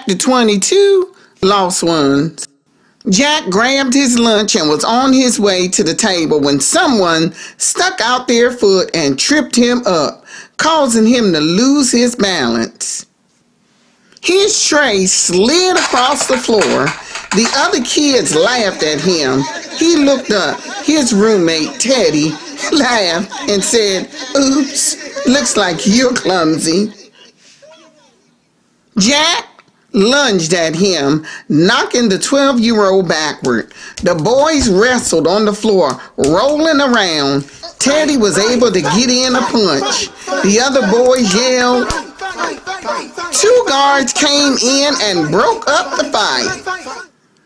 Chapter 22, Lost Ones. Jack grabbed his lunch and was on his way to the table when someone stuck out their foot and tripped him up, causing him to lose his balance. His tray slid across the floor. The other kids laughed at him. He looked up. His roommate, Teddy, laughed and said, "Oops, looks like you're clumsy." Jack lunged at him, knocking the 12-year-old backward. The boys wrestled on the floor, rolling around. Teddy was able to get in a punch. The other boys yelled. Two guards came in and broke up the fight.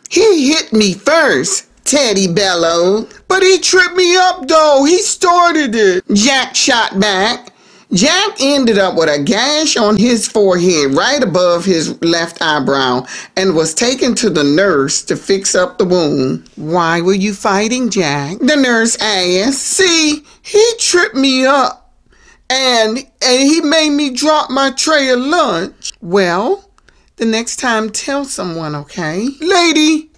"He hit me first," Teddy bellowed. "But he tripped me up, though. He started it," Jack shot back. Jack ended up with a gash on his forehead right above his left eyebrow and was taken to the nurse to fix up the wound. "Why were you fighting, Jack?" the nurse asked. "See, he tripped me up and he made me drop my tray of lunch." "Well, the next time tell someone, okay?" "Lady,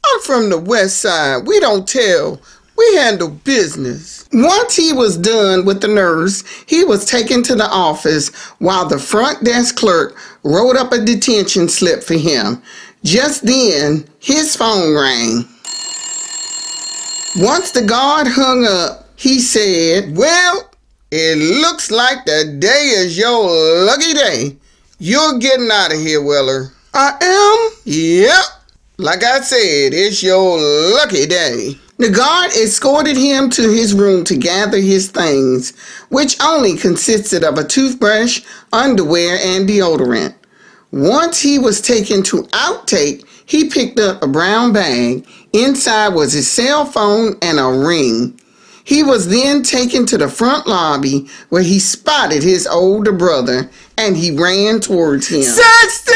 I'm from the west side. We don't tell. We handle business." Once he was done with the nurse, he was taken to the office while the front desk clerk wrote up a detention slip for him. Just then, his phone rang. Once the guard hung up, he said, "Well, it looks like the day is your lucky day. You're getting out of here, Weller." "I am?" "Yep. Like I said, it's your lucky day." The guard escorted him to his room to gather his things, which only consisted of a toothbrush, underwear, and deodorant. Once he was taken to outtake, he picked up a brown bag. Inside was his cell phone and a ring. He was then taken to the front lobby where he spotted his older brother and he ran towards him. "Saxton!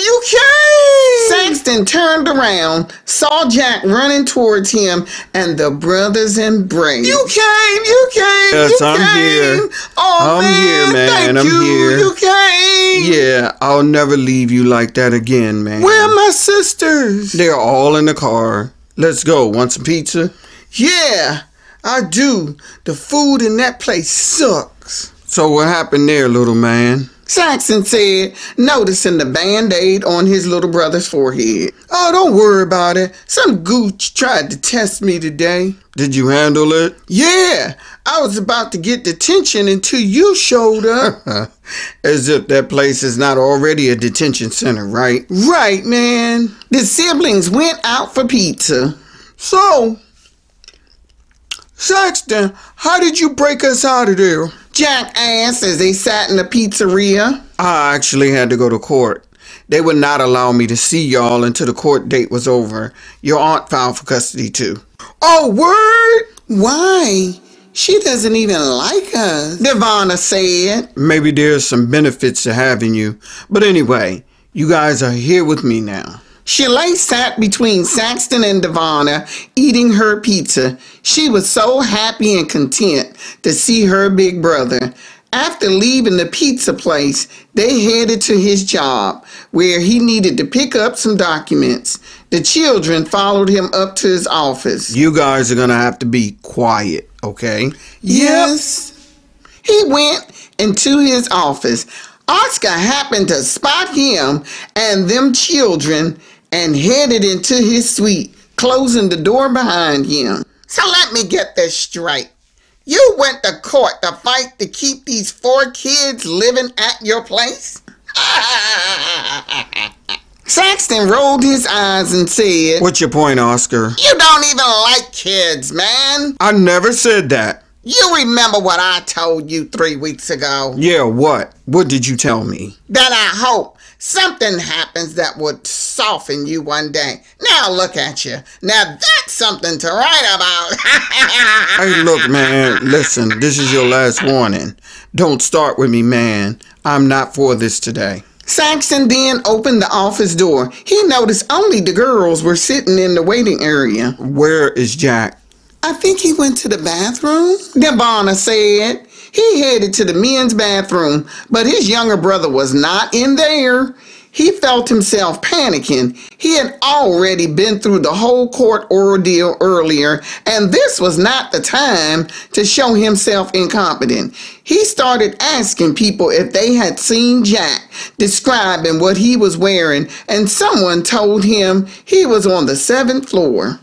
You came!" Saxton turned around, saw Jack running towards him, and the brothers embraced. "You came! You came! Yes, you I'm came. here. Oh, I'm here, man. Thank I'm you. here. You came!" Yeah, I'll never leave you like that again, man. "Where are my sisters?" They're all in the car. Let's go. Want some pizza? "Yeah, I do. The food in that place sucks." So what happened there, little man? Saxton said, noticing the Band-Aid on his little brother's forehead. "Oh, don't worry about it. Some gooch tried to test me today." Did you handle it? "Yeah, I was about to get detention until you showed up." As if that place is not already a detention center, right? "Right, man." The siblings went out for pizza. "So, Saxton, how did you break us out of there?" Jack asked as they sat in the pizzeria. I actually had to go to court. They would not allow me to see y'all until the court date was over. Your aunt filed for custody too. "Oh, word?" "Why? She doesn't even like us," Devonna said. Maybe there's some benefits to having you. But anyway, you guys are here with me now. Shelley sat between Saxton and Devonna, eating her pizza. She was so happy and content to see her big brother. After leaving the pizza place, they headed to his job, where he needed to pick up some documents. The children followed him up to his office. You guys are gonna have to be quiet, okay? Yes. He went into his office. Oscar happened to spot him and them children and headed into his suite, closing the door behind him. "So let me get this straight. You went to court to fight to keep these 4 kids living at your place?" Saxton rolled his eyes and said, What's your point, Oscar? "You don't even like kids, man. I never said that. You remember what I told you 3 weeks ago? Yeah, what? What did you tell me? That I hope something happens that would soften you one day. Now look at you. Now that's something to write about." Hey, look, man, listen, this is your last warning. Don't start with me, man. I'm not for this today. Saxton then opened the office door. He noticed only the girls were sitting in the waiting area. Where is Jack? "I think he went to the bathroom," Devonna said. He headed to the men's bathroom, but his younger brother was not in there. He felt himself panicking. He had already been through the whole court ordeal earlier, and this was not the time to show himself incompetent. He started asking people if they had seen Jack, describing what he was wearing, and someone told him he was on the 7th floor.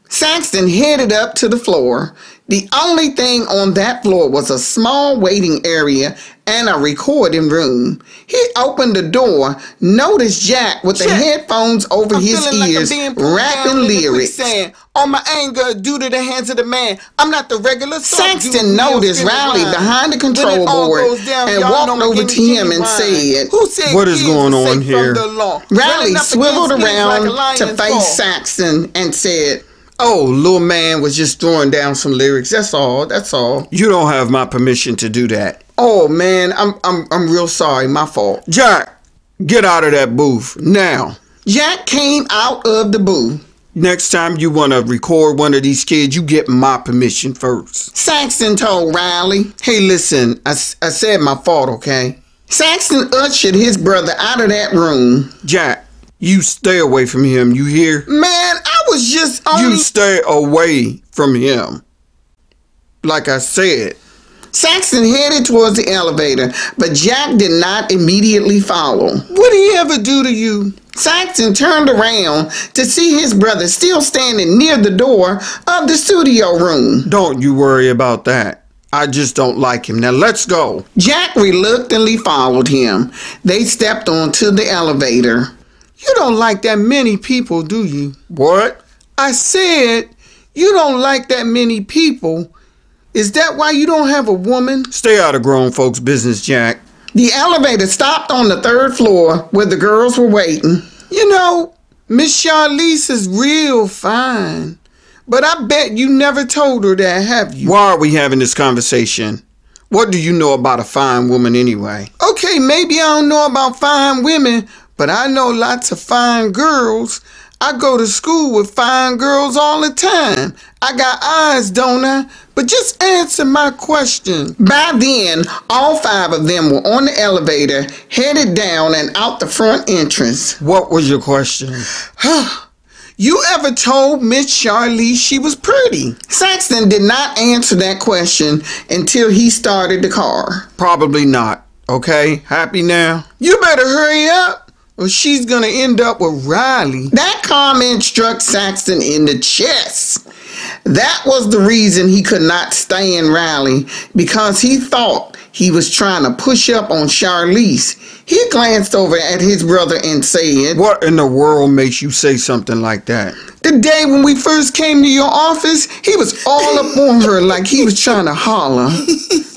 Saxton headed up to the floor. The only thing on that floor was a small waiting area and a recording room. He opened the door, noticed Jack with the headphones over his ears, rapping lyrics. All my anger due to the hands of the man. I'm not the regular. Saxton noticed Riley behind the control board and walked over to him and said, "What is going on here?" Riley swiveled around to face Saxton and said, "Oh, little man was just throwing down some lyrics. That's all. That's all. You don't have my permission to do that." Oh man, I'm real sorry. My fault. Jack, get out of that booth now. Jack came out of the booth. Next time you want to record one of these kids, you get my permission first. Saxton told Riley. Hey, listen, I said my fault, okay? Saxton ushered his brother out of that room. Jack, you stay away from him, you hear? Man, I was just You stay away from him. Like I said. Saxton headed towards the elevator, but Jack did not immediately follow. What did he ever do to you? Saxton turned around to see his brother still standing near the door of the studio room. Don't you worry about that. I just don't like him. Now let's go. Jack reluctantly followed him. They stepped onto the elevator. You don't like that many people, do you? What? I said you don't like that many people. Is that why you don't have a woman? Stay out of grown folks' business, Jack. The elevator stopped on the 3rd floor where the girls were waiting. You know, Miss Charlize is real fine. But I bet you never told her that, have you? Why are we having this conversation? What do you know about a fine woman anyway? Okay, maybe I don't know about fine women, but I know lots of fine girls. I go to school with fine girls all the time. I got eyes, don't I? But just answer my question. By then, all 5 of them were on the elevator, headed down and out the front entrance. What was your question? You ever told Miss Charlize she was pretty? Saxton did not answer that question until he started the car. Probably not. Okay, happy now? You better hurry up, or she's gonna end up with Riley. That comment struck Saxton in the chest. That was the reason he could not stand Riley, because he thought he was trying to push up on Charlize. He glanced over at his brother and said, "What in the world makes you say something like that?" The day when we first came to your office, he was all up on her like he was trying to holler.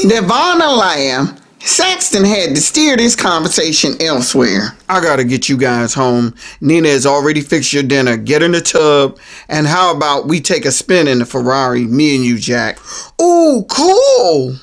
Nirvana laughed. Saxton had to steer this conversation elsewhere. I gotta get you guys home. Nina has already fixed your dinner. Get in the tub. And how about we take a spin in the Ferrari, me and you, Jack? Ooh, cool.